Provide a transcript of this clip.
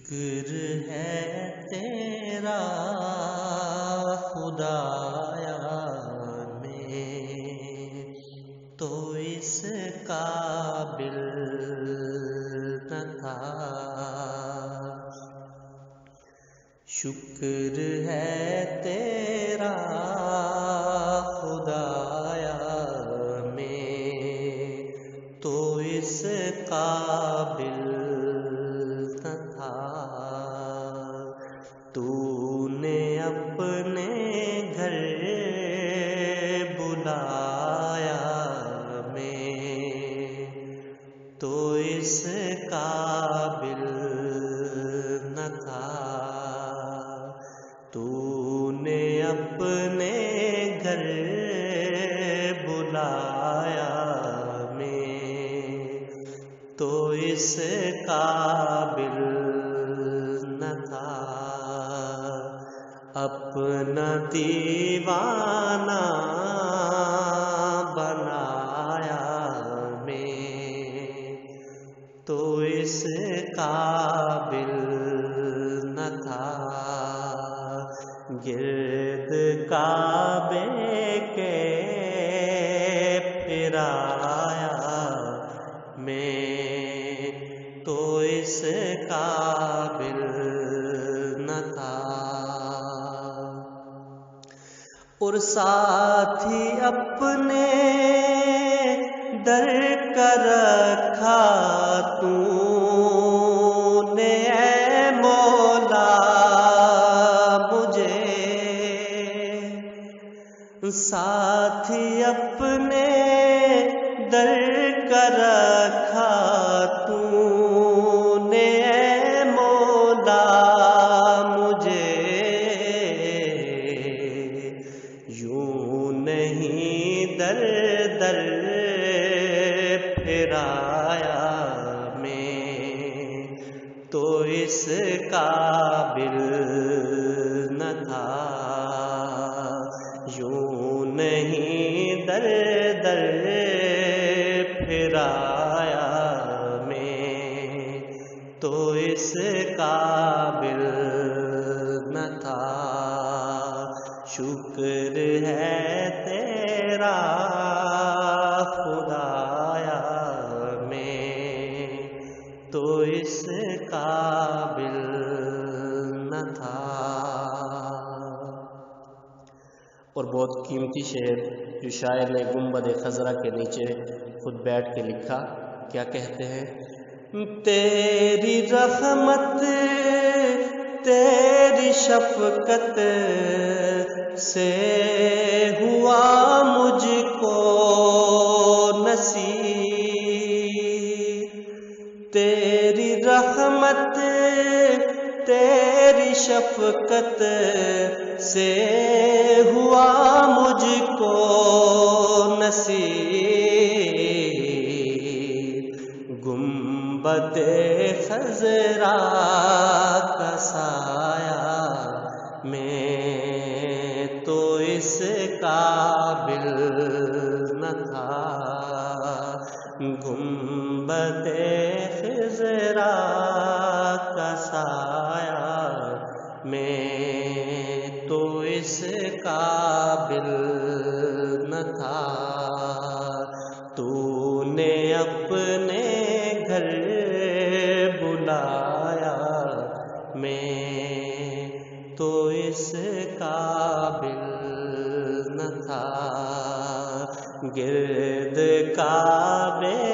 شکر ہے تیرا خدایا میں تو اس قابل نہ تھا۔ شکر ہے تیرا خدایا میں تو اس قابل نہ تھا۔ تو نے اپنے گھر بلایا میں تو اس قابل نہ تھا۔ تو نے اپنے گھر بلایا میں تو اس قابل نہ تھا۔ اپنا دیوانہ بنایا میں تو اس قابل نہ تھا۔ گرد کعبے کے پھرایا میں تو اس قابل نہ تھا۔ اور ساتھی اپنے در کر رکھا تو نے اے مولا مجھے۔ ساتھی اپنے در کر رکھا تو نے اے مولا مجھے۔ یوں نہیں در در پھرایا میں تو اس قابل نہ تھا۔ یوں نہیں در در پھرایا میں تو اس قابل نہ تھا۔ شکر ہے تیرا خدایا میں تو اس قابل نہ تھا۔ اور بہت قیمتی شعر جو شاعر نے گنبد خضرا کے نیچے خود بیٹھ کے لکھا، کیا کہتے ہیں؟ تیری رحمت تیری شفقت سے ہوا مجھ کو نصیب۔ تیری رحمت تیری شفقت سے ہوا مجھ کو نصیب۔ گنبد خضرا کا سایہ میں تو اس قابل نہ تھا۔ گنبد خضرا کا سایہ میں تو اس قابل نہ تھا۔ تو نے اپنے گھر بلایا میں تو اس قابل نہ تھا۔ گرد کعبے